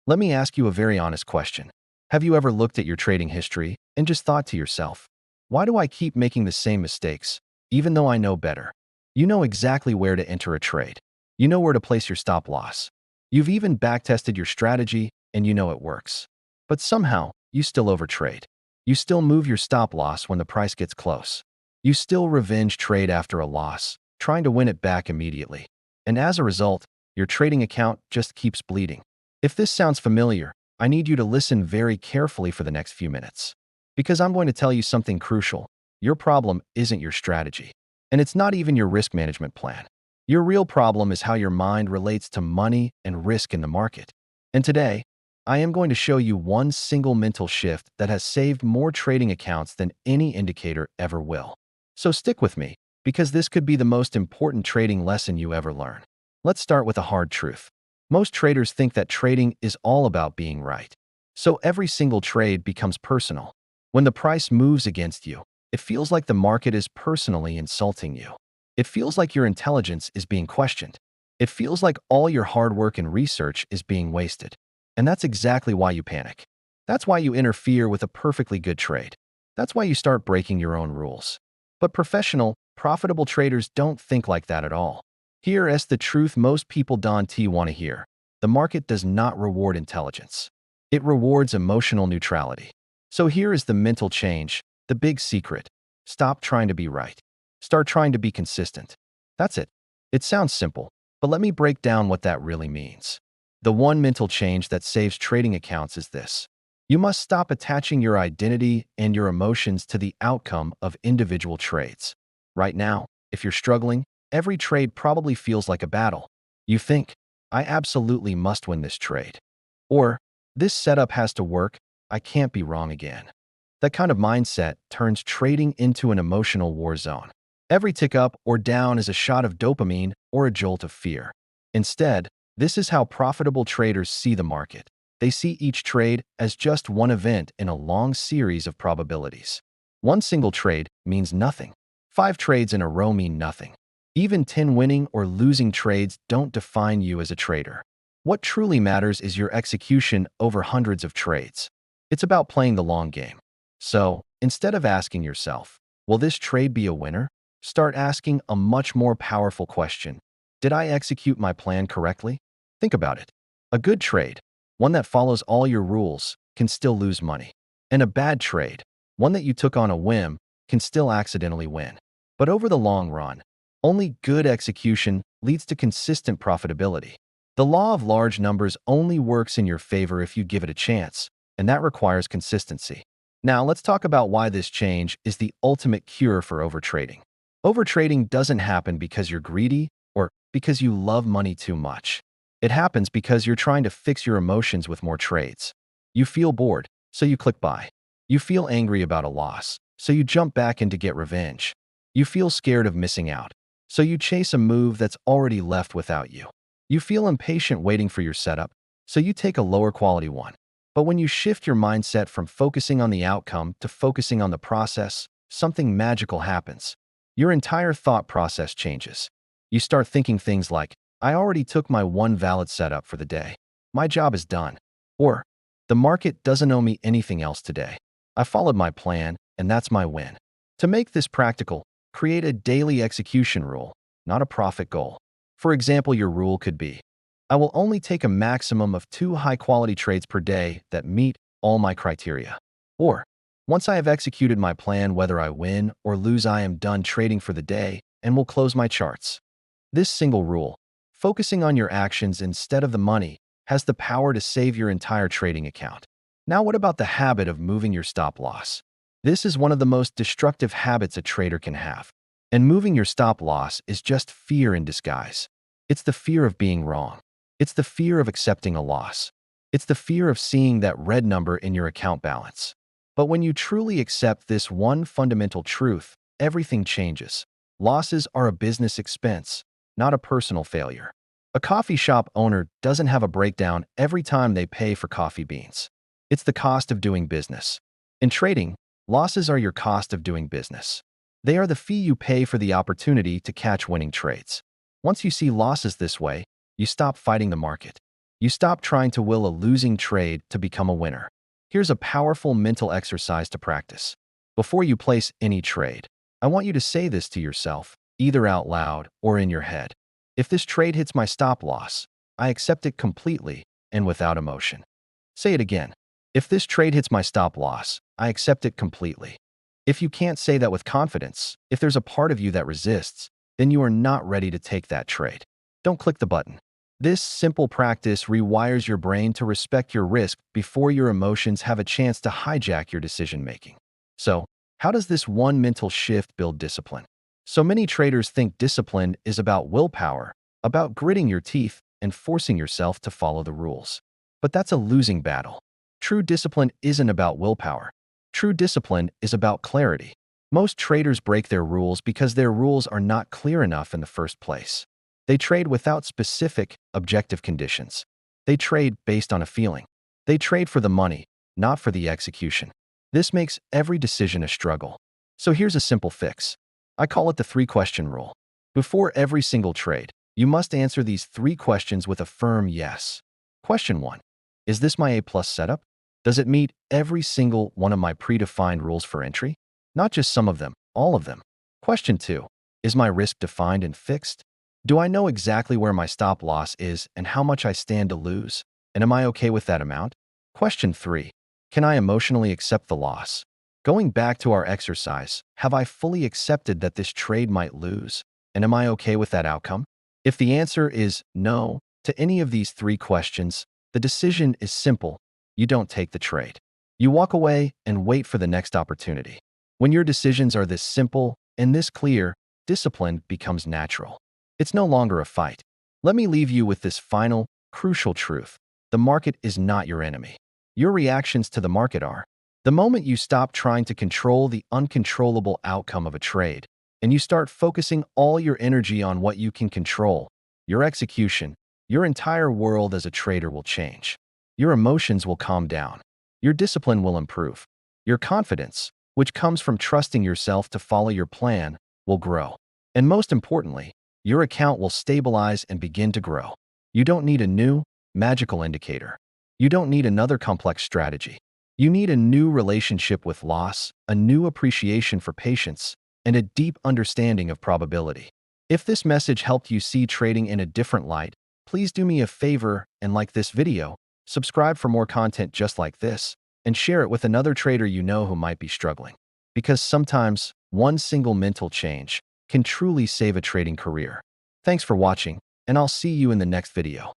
Let me ask you a very honest question. Have you ever looked at your trading history and just thought to yourself, why do I keep making the same mistakes, even though I know better? You know exactly where to enter a trade. You know where to place your stop loss. You've even backtested your strategy and you know it works. But somehow, you still overtrade. You still move your stop loss when the price gets close. You still revenge trade after a loss, trying to win it back immediately. And as a result, your trading account just keeps bleeding. If this sounds familiar, I need you to listen very carefully for the next few minutes. Because I'm going to tell you something crucial. Your problem isn't your strategy. And it's not even your risk management plan. Your real problem is how your mind relates to money and risk in the market. And today, I am going to show you one single mental shift that has saved more trading accounts than any indicator ever will. So stick with me, because this could be the most important trading lesson you ever learn. Let's start with a hard truth. Most traders think that trading is all about being right. So every single trade becomes personal. When the price moves against you, it feels like the market is personally insulting you. It feels like your intelligence is being questioned. It feels like all your hard work and research is being wasted. And that's exactly why you panic. That's why you interfere with a perfectly good trade. That's why you start breaking your own rules. But professional, profitable traders don't think like that at all. Here is the truth most people don't want to hear. The market does not reward intelligence. It rewards emotional neutrality. So here is the mental change, the big secret. Stop trying to be right. Start trying to be consistent. That's it. It sounds simple, but let me break down what that really means. The one mental change that saves trading accounts is this. You must stop attaching your identity and your emotions to the outcome of individual trades. Right now, if you're struggling, every trade probably feels like a battle. You think, I absolutely must win this trade. Or, this setup has to work, I can't be wrong again. That kind of mindset turns trading into an emotional war zone. Every tick up or down is a shot of dopamine or a jolt of fear. Instead, this is how profitable traders see the market. They see each trade as just one event in a long series of probabilities. One single trade means nothing. 5 trades in a row mean nothing. Even 10 winning or losing trades don't define you as a trader. What truly matters is your execution over hundreds of trades. It's about playing the long game. So, instead of asking yourself, will this trade be a winner? Start asking a much more powerful question. Did I execute my plan correctly? Think about it. A good trade, one that follows all your rules, can still lose money. And a bad trade, one that you took on a whim, can still accidentally win. But over the long run, only good execution leads to consistent profitability. The law of large numbers only works in your favor if you give it a chance, and that requires consistency. Now, let's talk about why this change is the ultimate cure for overtrading. Overtrading doesn't happen because you're greedy or because you love money too much. It happens because you're trying to fix your emotions with more trades. You feel bored, so you click buy. You feel angry about a loss, so you jump back in to get revenge. You feel scared of missing out, so you chase a move that's already left without you. You feel impatient waiting for your setup, so you take a lower quality one. But when you shift your mindset from focusing on the outcome to focusing on the process, something magical happens. Your entire thought process changes. You start thinking things like, I already took my one valid setup for the day. My job is done. Or, the market doesn't owe me anything else today. I followed my plan, and that's my win. To make this practical, create a daily execution rule, not a profit goal. For example, your rule could be, I will only take a maximum of 2 high-quality trades per day that meet all my criteria. Or, once I have executed my plan, whether I win or lose, I am done trading for the day and will close my charts. This single rule, focusing on your actions instead of the money, has the power to save your entire trading account. Now, what about the habit of moving your stop loss? This is one of the most destructive habits a trader can have. And moving your stop loss is just fear in disguise. It's the fear of being wrong. It's the fear of accepting a loss. It's the fear of seeing that red number in your account balance. But when you truly accept this one fundamental truth, everything changes. Losses are a business expense, not a personal failure. A coffee shop owner doesn't have a breakdown every time they pay for coffee beans. It's the cost of doing business. In trading, losses are your cost of doing business. They are the fee you pay for the opportunity to catch winning trades. Once you see losses this way, you stop fighting the market. You stop trying to will a losing trade to become a winner. Here's a powerful mental exercise to practice. Before you place any trade, I want you to say this to yourself, either out loud or in your head. If this trade hits my stop loss, I accept it completely and without emotion. Say it again. If this trade hits my stop loss, I accept it completely. If you can't say that with confidence, if there's a part of you that resists, then you are not ready to take that trade. Don't click the button. This simple practice rewires your brain to respect your risk before your emotions have a chance to hijack your decision-making. So, how does this one mental shift build discipline? So many traders think discipline is about willpower, about gritting your teeth and forcing yourself to follow the rules. But that's a losing battle. True discipline isn't about willpower. True discipline is about clarity. Most traders break their rules because their rules are not clear enough in the first place. They trade without specific, objective conditions. They trade based on a feeling. They trade for the money, not for the execution. This makes every decision a struggle. So here's a simple fix. I call it the three-question rule. Before every single trade, you must answer these three questions with a firm yes. Question 1. Is this my A+ setup? Does it meet every single one of my predefined rules for entry? Not just some of them, all of them. Question 2. Is my risk defined and fixed? Do I know exactly where my stop loss is and how much I stand to lose? And am I okay with that amount? Question 3. Can I emotionally accept the loss? Going back to our exercise, have I fully accepted that this trade might lose? And am I okay with that outcome? If the answer is no to any of these three questions, the decision is simple. You don't take the trade. You walk away and wait for the next opportunity. When your decisions are this simple and this clear, discipline becomes natural. It's no longer a fight. Let me leave you with this final, crucial truth. The market is not your enemy. Your reactions to the market are. The moment you stop trying to control the uncontrollable outcome of a trade, and you start focusing all your energy on what you can control, your execution, your entire world as a trader will change. Your emotions will calm down. Your discipline will improve. Your confidence, which comes from trusting yourself to follow your plan, will grow. And most importantly, your account will stabilize and begin to grow. You don't need a new, magical indicator. You don't need another complex strategy. You need a new relationship with loss, a new appreciation for patience, and a deep understanding of probability. If this message helped you see trading in a different light, please do me a favor and like this video, subscribe for more content just like this, and share it with another trader you know who might be struggling. Because sometimes, one single mental change can truly save a trading career. Thanks for watching, and I'll see you in the next video.